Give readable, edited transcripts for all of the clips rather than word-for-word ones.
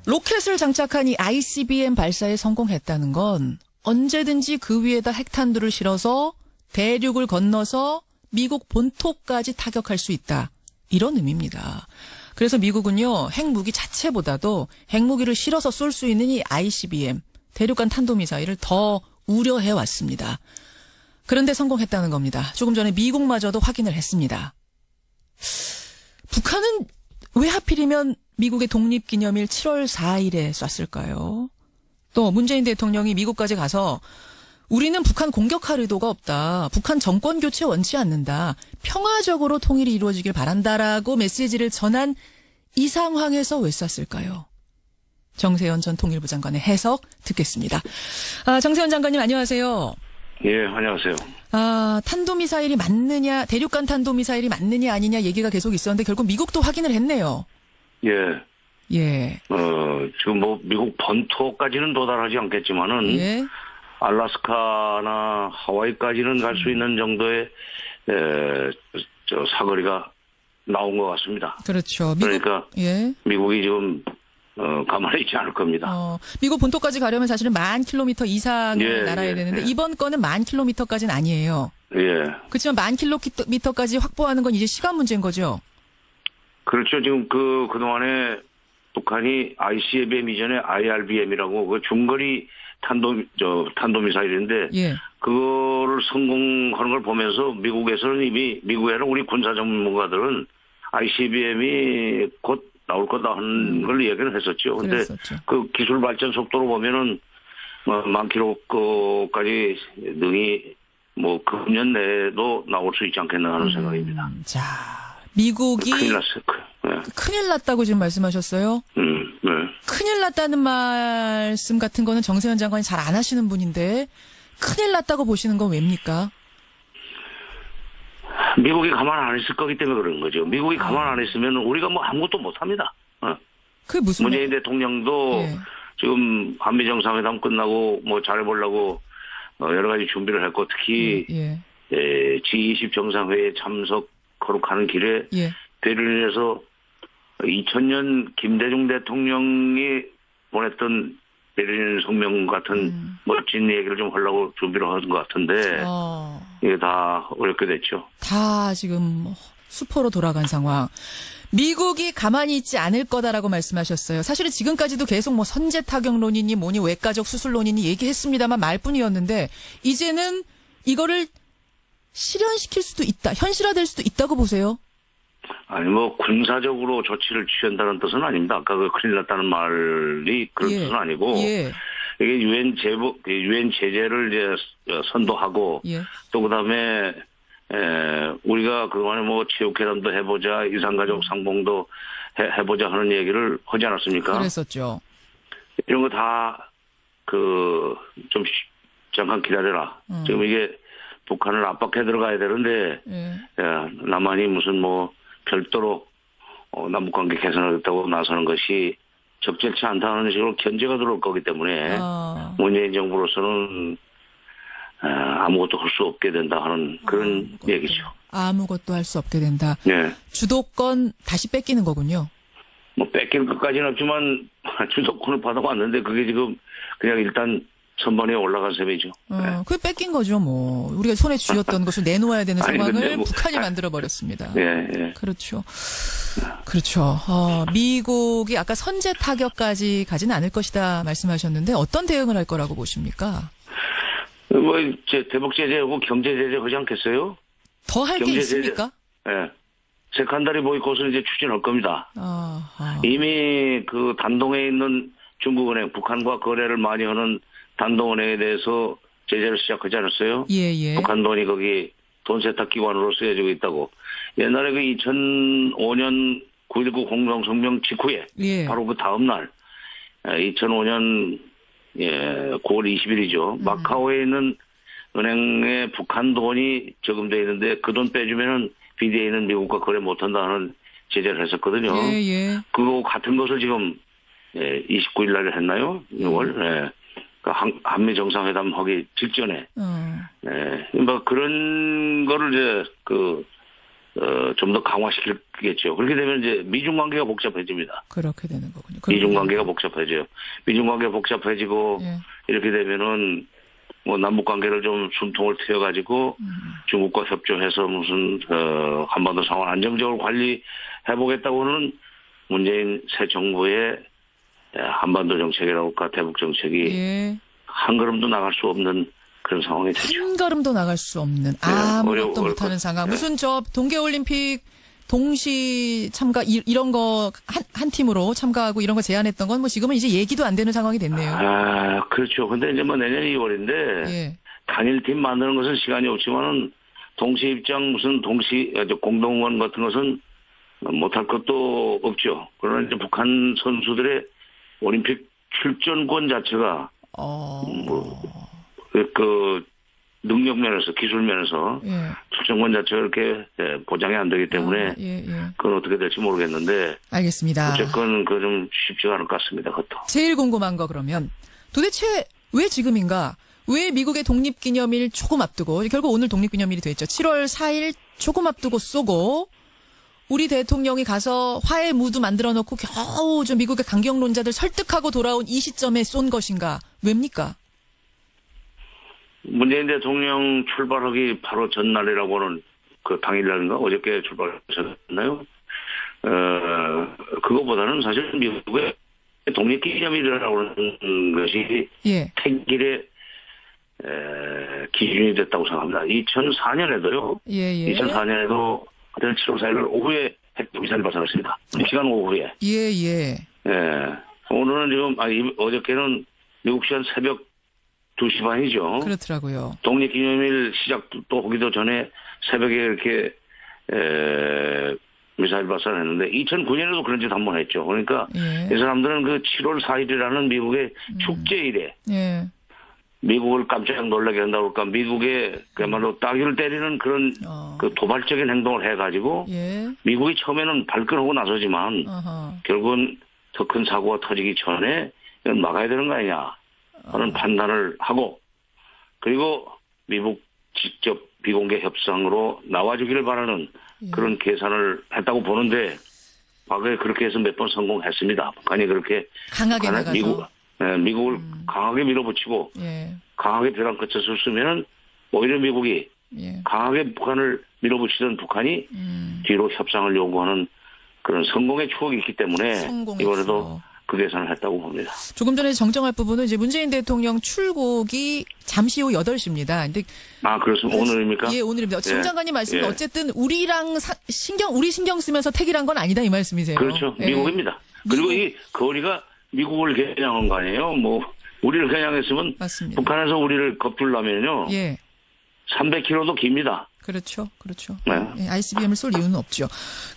로켓을 장착한 이 ICBM 발사에 성공했다는 건 언제든지 그 위에다 핵탄두를 실어서 대륙을 건너서 미국 본토까지 타격할 수 있다. 이런 의미입니다. 그래서 미국은요, 핵무기 자체보다도 핵무기를 실어서 쏠 수 있는 이 ICBM, 대륙간 탄도미사일을 더 우려해 왔습니다. 그런데 성공했다는 겁니다. 조금 전에 미국마저도 확인을 했습니다. 북한은 왜 하필이면 미국의 독립기념일 7월 4일에 쐈을까요? 또 문재인 대통령이 미국까지 가서 우리는 북한 공격할 의도가 없다. 북한 정권 교체 원치 않는다. 평화적으로 통일이 이루어지길 바란다라고 메시지를 전한 이 상황에서 왜 쐈을까요? 정세현 전 통일부 장관의 해석 듣겠습니다. 정세현 장관님 안녕하세요. 예, 안녕하세요. 탄도미사일이 맞느냐, 대륙간 탄도미사일이 맞느냐 아니냐 얘기가 계속 있었는데 결국 미국도 확인을 했네요. 예. 예. 지금 뭐 미국 본토까지는 도달하지 않겠지만은 예. 알래스카나 하와이까지는 갈 수 있는 정도의 사거리가 나온 것 같습니다. 그렇죠. 그러니까 예. 미국이 지금 가만히 있지 않을 겁니다. 미국 본토까지 가려면 사실은 10,000km 이상을 날아야 되는데 이번 건은 10,000km까지는 아니에요. 예. 그렇지만 10,000km까지 확보하는 건 이제 시간 문제인 거죠. 그렇죠. 지금 그동안에 북한이 ICBM 이전에 IRBM이라고 그 중거리 탄도미사일인데 예. 그거를 성공하는 걸 보면서 미국에서는 이미 미국에는 우리 군사 전문가들은 ICBM이 곧 나올 거다 하는 걸 얘기를 했었죠. 근데 그 기술 발전 속도로 보면은 10,000km까지 능히 뭐 금년 내에도 나올 수 있지 않겠나 하는 생각입니다. 자, 미국이 큰일 났어요. 네. 큰일 났다고 지금 말씀하셨어요? 네. 큰일 났다는 말씀 같은 거는 정세현 장관이 잘 안 하시는 분인데 큰일 났다고 보시는 건 왜입니까? 미국이 가만 안 있을 거기 때문에 그런 거죠. 미국이 가만 안 있으면 우리가 뭐 아무것도 못 합니다. 그게 무슨 문재인 대통령도 지금 한미 정상회담 끝나고 뭐 잘해보려고 여러 가지 준비를 했고 특히 G20 정상회의에 참석하러 가는 길에 베를린에서 2000년 김대중 대통령이 보냈던 베를린 성명 같은 멋진 얘기를 좀 하려고 준비를 한 것 같은데 이게 다 어렵게 됐죠. 다 지금 수포로 돌아간 상황. 미국이 가만히 있지 않을 거다라고 말씀하셨어요. 사실은 지금까지도 계속 뭐 선제 타격론이니 뭐니 외과적 수술론이니 얘기했습니다만 말뿐이었는데 이제는 이거를 실현시킬 수도 있다. 현실화될 수도 있다고 보세요. 아니 뭐 군사적으로 조치를 취한다는 뜻은 아닙니다. 아까 그 큰일 났다는 말이 그런 뜻은 아니고 이게 유엔 제재를 이제 선도하고 또 그다음에 우리가 그동안에 뭐 체육회담도 해보자 이산가족 상봉도 해보자 하는 얘기를 하지 않았습니까? 그랬었죠. 이런 거 다 좀 잠깐 기다려라. 지금 이게 북한을 압박해 들어가야 되는데 남한이 무슨 뭐 별도로 남북관계 개선하겠다고 나서는 것이 적절치 않다는 식으로 견제가 들어올 거기 때문에 문재인 정부로서는 아무것도 할 수 없게 된다 하는 그런 얘기죠. 아무것도 할 수 없게 된다. 네. 주도권 다시 뺏기는 거군요. 뭐 뺏길 것까지는 없지만 주도권을 받아왔는데 그게 지금 그냥 일단 선반에 올라간 셈이죠. 그게 뺏긴 거죠, 뭐. 우리가 손에 쥐었던 것을 내놓아야 되는 상황을 북한이 만들어버렸습니다. 그렇죠. 그렇죠. 미국이 아까 선제 타격까지 가지는 않을 것이다 말씀하셨는데 어떤 대응을 할 거라고 보십니까? 뭐, 대북 제재하고 경제 제재 하지 않겠어요? 더 할 게 있습니까? 예. 세컨다리 보이콧을 이제 추진할 겁니다. 이미 그 단동에 있는 중국은행, 북한과 거래를 많이 하는 단동은행에 대해서 제재를 시작하지 않았어요? 북한 돈이 거기 돈 세탁 기관으로 쓰여지고 있다고. 옛날에 그 2005년 9.19 공동성명 직후에 바로 그 다음 날 2005년 9월 20일이죠. 마카오에 있는 은행에 북한 돈이 저금되어 있는데 그 돈 빼주면은 BDA는 미국과 거래 못한다는 제재를 했었거든요. 그거 같은 것을 지금 29일 날에 했나요? 6월. 한미 정상회담 하기 직전에. 뭐 그런 거를 이제 좀 더 강화시키겠죠. 그렇게 되면 이제 미중 관계가 복잡해집니다. 그렇게 되는 거군요. 미중 관계가 복잡해져요. 미중 관계가 복잡해지고 예. 이렇게 되면은 뭐 남북 관계를 좀 숨통을 트여가지고 중국과 협조해서 무슨 한반도 상황을 안정적으로 관리해보겠다고는 문재인 새 정부의 한반도 정책이라고할까 대북 정책이 예. 한 걸음도 나갈 수 없는 그런 상황이 되죠. 한 걸음도 나갈 수 없는 아무것도 못하는 상황. 무슨 저 동계올림픽 동시 참가 이런 거 한 팀으로 참가하고 이런 거 제안했던 건 뭐 지금은 이제 얘기도 안 되는 상황이 됐네요. 아 그렇죠. 근데 이제 뭐 내년 2월인데 예. 단일 팀 만드는 것은 시간이 없지만은 동시 입장 무슨 동시 공동원 같은 것은 못할 것도 없죠. 그러나 이제 북한 선수들의 올림픽 출전권 자체가 그 능력 면에서 기술 면에서 예. 출전권 자체가 이렇게 보장이 안 되기 때문에 그건 어떻게 될지 모르겠는데 알겠습니다. 어쨌건 그 좀 쉽지가 않을 것 같습니다. 그것도. 제일 궁금한 거 그러면 도대체 왜 지금인가? 왜 미국의 독립기념일 조금 앞두고 결국 오늘 독립기념일이 됐죠. 7월 4일 조금 앞두고 쏘고 우리 대통령이 가서 화해 무드 만들어 놓고 겨우 좀 미국의 강경론자들 설득하고 돌아온 이 시점에 쏜 것인가? 왜입니까? 문재인 대통령 출발하기 바로 전날이라고는 그 당일날인가 어저께 출발하셨나요? 그거보다는 사실 미국의 독립기념일이라고 하는 것이 예. 택일의 기준이 됐다고 생각합니다. 2004년에도요. 예. 2004년에도 그때 7월 4일 오후에 핵미사일 발사했습니다. 시간 오후에. 예. 오늘은 지금 어저께는 미국 시간 새벽 2시 반이죠. 그렇더라고요. 독립기념일 시작도 하기도 전에 새벽에 이렇게 미사일 발사를 했는데 2009년에도 그런 짓 한 번 했죠. 그러니까 이 사람들은 그 7월 4일이라는 미국의 축제일에 미국을 깜짝 놀라게 한다고 할까 미국의 그야말로 따귀를 때리는 그런 그 도발적인 행동을 해가지고 미국이 처음에는 발끈하고 나서지만 결국은 더 큰 사고가 터지기 전에 이건 막아야 되는 거 아니냐 하는 판단을 하고 그리고 미국 직접 비공개 협상으로 나와주기를 바라는 그런 계산을 했다고 보는데 과거에 그렇게 해서 몇 번 성공했습니다. 북한이 그렇게 강하게 나가서 미국을 강하게 밀어붙이고 강하게 벼랑 끝에 섰으면은 오히려 미국이 강하게 북한을 밀어붙이던 북한이 뒤로 협상을 요구하는 그런 성공의 추억이 있기 때문에 이번에도 그 계산을 했다고 봅니다. 조금 전에 정정할 부분은 이제 문재인 대통령 출국이 잠시 후 8시입니다. 근데 그렇습니다. 오늘입니까? 예, 오늘입니다. 정 장관님 말씀은 어쨌든 우리랑 우리 신경 쓰면서 택이란 건 아니다 이 말씀이세요. 그렇죠. 미국입니다. 그리고 이 거리가 미국을 겨냥한 거 아니에요? 뭐 우리를 겨냥했으면 맞습니다. 북한에서 우리를 겁둘라면요. 300km도 깁니다. 그렇죠. ICBM을 쏠 이유는 없죠.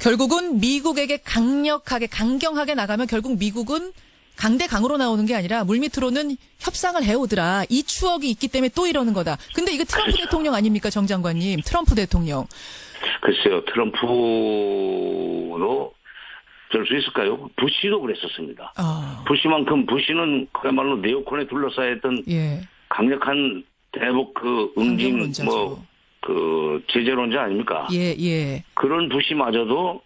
결국은 미국에게 강경하게 나가면 결국 미국은 강대강으로 나오는 게 아니라 물밑으로는 협상을 해오더라. 이 추억이 있기 때문에 또 이러는 거다. 근데 이거 트럼프 대통령 아닙니까, 정 장관님? 트럼프 대통령. 글쎄요. 트럼프도 될 수 있을까요? 부시도 그랬었습니다. 부시만큼 부시는 그야말로 네오콘에 둘러싸여 있던 강력한 대북 응징 제재론자 아닙니까? 그런 부시마저도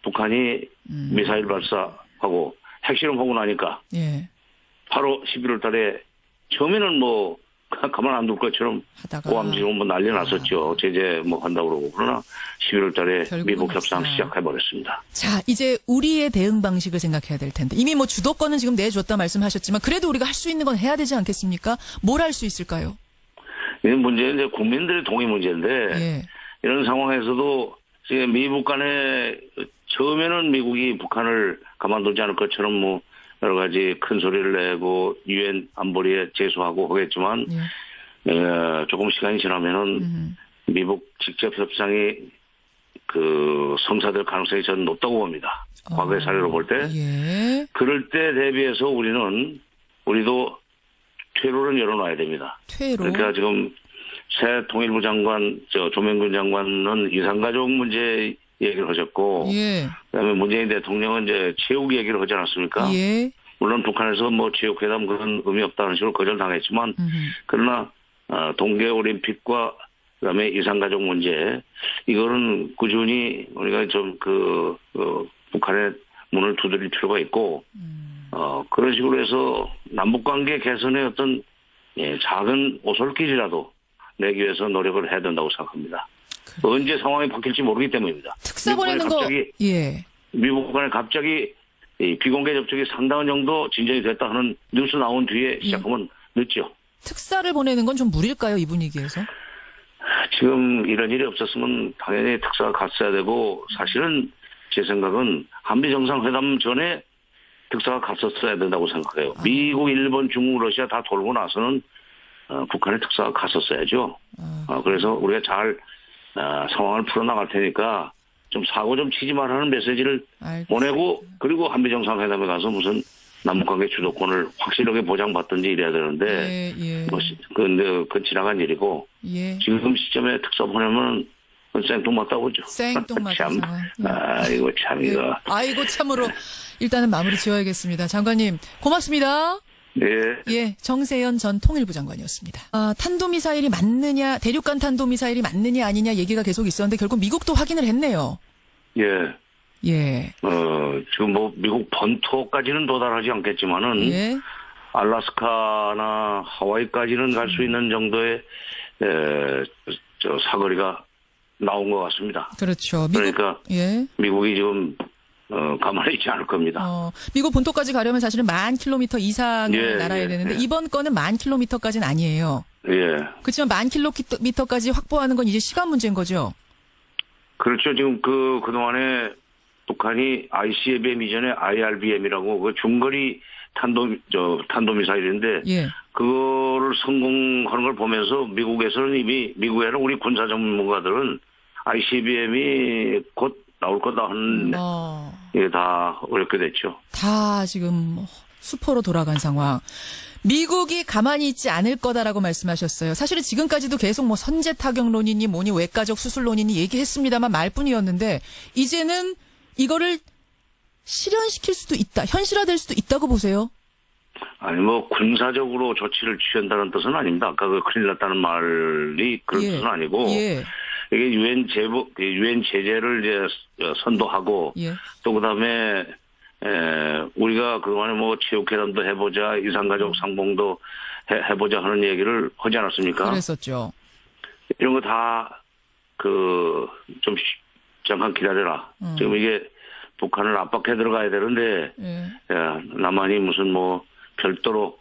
북한이 미사일 발사하고 핵실험하고 나니까 바로 11월 달에 처음에는 가만 안 둘 것처럼 고함지로 난리 났었죠. 제재 한다고 그러고. 그러나 11월 달에 미국 협상 시작해버렸습니다. 자, 이제 우리의 대응 방식을 생각해야 될 텐데. 이미 주도권은 지금 내줬다 말씀하셨지만 그래도 우리가 할 수 있는 건 해야 되지 않겠습니까? 뭘 할 수 있을까요? 이건 문제는 이제 국민들의 동의 문제인데 이런 상황에서도 지금 미국 간에 처음에는 미국이 북한을 가만두지 않을 것처럼 여러 가지 큰 소리를 내고 유엔 안보리에 제소하고 하겠지만 조금 시간이 지나면은 미국 직접 협상이 성사될 가능성이 저는 높다고 봅니다. 과거의 사례로 볼 때. 그럴 때 대비해서 우리도 퇴로를 열어놔야 됩니다. 그러니까 지금 새 통일부 장관, 조명근 장관은 이산가족 문제 얘기를 하셨고, 그다음에 문재인 대통령은 이제 체육 얘기를 하지 않았습니까? 물론 북한에서 체육회담 그런 의미 없다는 식으로 거절당했지만, 그러나 동계올림픽과 그다음에 이산가족 문제, 이거는 꾸준히 우리가 좀 북한의 문을 두드릴 필요가 있고, 그런 식으로 해서 남북관계 개선의 어떤 작은 오솔길이라도 내기 위해서 노력을 해야 된다고 생각합니다. 언제 상황이 바뀔지 모르기 때문입니다. 특사 보내는 거, 예. 미국 간에 갑자기 비공개 접촉이 상당한 정도 진전이 됐다 하는 뉴스 나온 뒤에 시작하면 늦죠. 특사를 보내는 건 좀 무리일까요, 이 분위기에서? 지금 이런 일이 없었으면 당연히 특사가 갔어야 되고, 사실은 제 생각은 한미 정상회담 전에 특사가 갔었어야 된다고 생각해요. 미국, 일본, 중국, 러시아 다 돌고 나서는 북한의 특사가 갔었어야죠. 그래서 우리가 잘 상황을 풀어나갈 테니까 좀 사고 좀 치지 말라는 메시지를 보내고, 그리고 한미 정상회담에 가서 무슨 남북관계 주도권을 확실하게 보장받든지 이래야 되는데, 근데 그건 지나간 일이고, 지금 시점에 특사 보내면 생뚱맞다고 보죠. 생뚱맞다. 아이고 참 이거. 아이고 참으로. 일단은 마무리 지어야겠습니다. 장관님 고맙습니다. 예, 정세현 전 통일부 장관이었습니다. 탄도미사일이 맞느냐, 대륙간 탄도미사일이 맞느냐 아니냐 얘기가 계속 있었는데 결국 미국도 확인을 했네요. 지금 뭐 미국 본토까지는 도달하지 않겠지만은 알래스카나 하와이까지는 갈 수 있는 정도의 사거리가 나온 것 같습니다. 그렇죠. 그러니까 미국이 지금 가만히 있지 않을 겁니다. 미국 본토까지 가려면 사실은 10,000km 이상을 날아야 되는데 이번 건은 10,000km까지는 아니에요. 그렇지만 10,000km까지 확보하는 건 이제 시간 문제인 거죠. 그렇죠. 지금 그동안에 북한이 ICBM 이전에 IRBM이라고 그 중거리 탄도미사일인데 그거를 성공하는 걸 보면서 미국에서는 이미 미국에는 우리 군사 전문가들은 ICBM이 곧 나올 거다 하는 이게 다 어렵게 됐죠. 다 지금 수포로 돌아간 상황. 미국이 가만히 있지 않을 거다라고 말씀하셨어요. 사실은 지금까지도 계속 뭐 선제 타격론이니 뭐니 외과적 수술론이니 얘기했습니다만 말뿐이었는데 이제는 이거를 실현시킬 수도 있다. 현실화될 수도 있다고 보세요? 아니 뭐 군사적으로 조치를 취한다는 뜻은 아닙니다. 아까 그 큰일 났다는 말이 그런 뜻은 아니고 이게 유엔 제재를 이제 선도하고 또 그다음에 우리가 그동안에 뭐 체육회담도 해보자, 이산가족 상봉도 해보자 하는 얘기를 하지 않았습니까? 그랬었죠. 이런 거 다 좀 잠깐 기다려라. 지금 이게 북한을 압박해 들어가야 되는데 남한이 무슨 뭐 별도로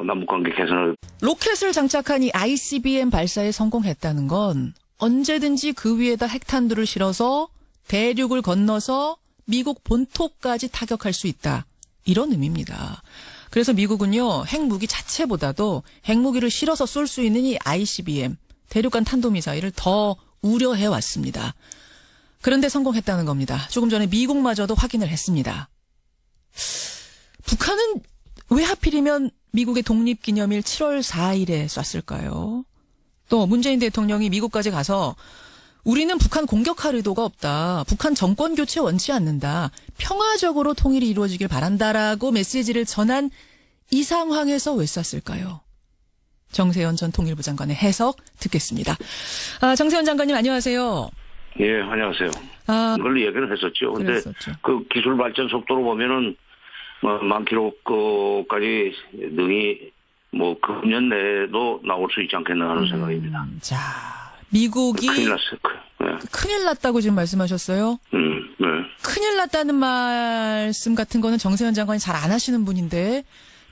남북관계 개선을 로켓을 장착한 이 ICBM 발사에 성공했다는 건 언제든지 그 위에다 핵탄두를 실어서 대륙을 건너서 미국 본토까지 타격할 수 있다. 이런 의미입니다. 그래서 미국은요, 핵무기 자체보다도 핵무기를 실어서 쏠 수 있는 이 ICBM, 대륙간 탄도미사일을 더 우려해 왔습니다. 그런데 성공했다는 겁니다. 조금 전에 미국마저도 확인을 했습니다. 북한은 왜 하필이면 미국의 독립기념일 7월 4일에 쐈을까요? 또 문재인 대통령이 미국까지 가서 우리는 북한 공격할 의도가 없다. 북한 정권 교체 원치 않는다. 평화적으로 통일이 이루어지길 바란다라고 메시지를 전한 이 상황에서 왜 쐈을까요? 정세현 전 통일부 장관의 해석 듣겠습니다. 정세현 장관님 안녕하세요. 예, 안녕하세요. 그걸 얘기를 했었죠. 근데 그 기술 발전 속도로 보면은 뭐 10,000km까지 능히 뭐 금년 내에도 나올 수 있지 않겠나 하는 생각입니다. 자, 미국이 큰일 났어요. 큰일 났다고 지금 말씀하셨어요? 네. 큰일 났다는 말씀 같은 거는 정세현 장관이 잘 안 하시는 분인데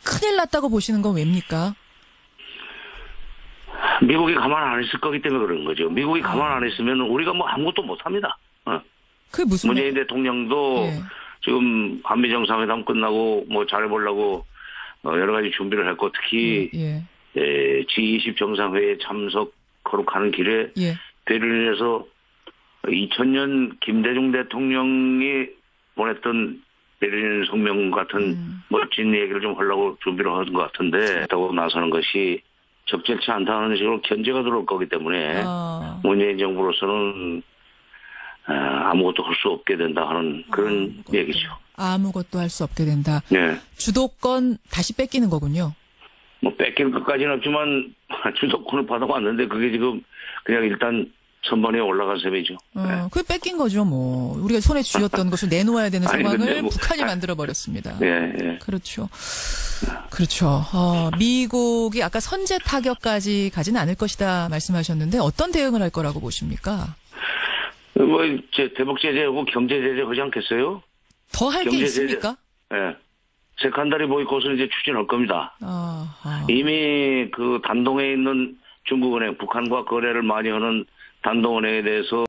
큰일 났다고 보시는 건 왜입니까? 미국이 가만 안 있을 거기 때문에 그런 거죠. 미국이 가만 안 있으면 우리가 뭐 아무것도 못 합니다. 그게 무슨 문재인 대통령도 지금 한미 정상회담 끝나고 뭐 잘해보려고 여러 가지 준비를 했고 특히 G20 정상회의에 참석하러 가는 길에 베를린에서 2000년 김대중 대통령이 보냈던 베를린 성명 같은 멋진 얘기를 좀 하려고 준비를 한 것 같은데 하고 나서는 것이 적절치 않다는 식으로 견제가 들어올 거기 때문에 문재인 정부로서는 아무것도 할 수 없게 된다 하는 그런 얘기죠. 아무것도 할 수 없게 된다. 네. 주도권 다시 뺏기는 거군요. 뭐 뺏길 것까지는 없지만 주도권을 받아왔는데 그게 지금 그냥 일단 선번에 올라간 셈이죠. 그게 뺏긴 거죠, 뭐. 우리가 손에 쥐었던 것을 내놓아야 되는 상황을 뭐, 북한이 만들어버렸습니다. 예. 그렇죠. 그렇죠. 미국이 아까 선제 타격까지 가지는 않을 것이다 말씀하셨는데 어떤 대응을 할 거라고 보십니까? 뭐, 이제 대북 제재하고 경제 제재 하지 않겠어요? 더 할 게 있습니까? 예. 세컨다리 보이 것을 이제 추진할 겁니다. 이미 그 단동에 있는 중국은행, 북한과 거래를 많이 하는 단동은행에 대해서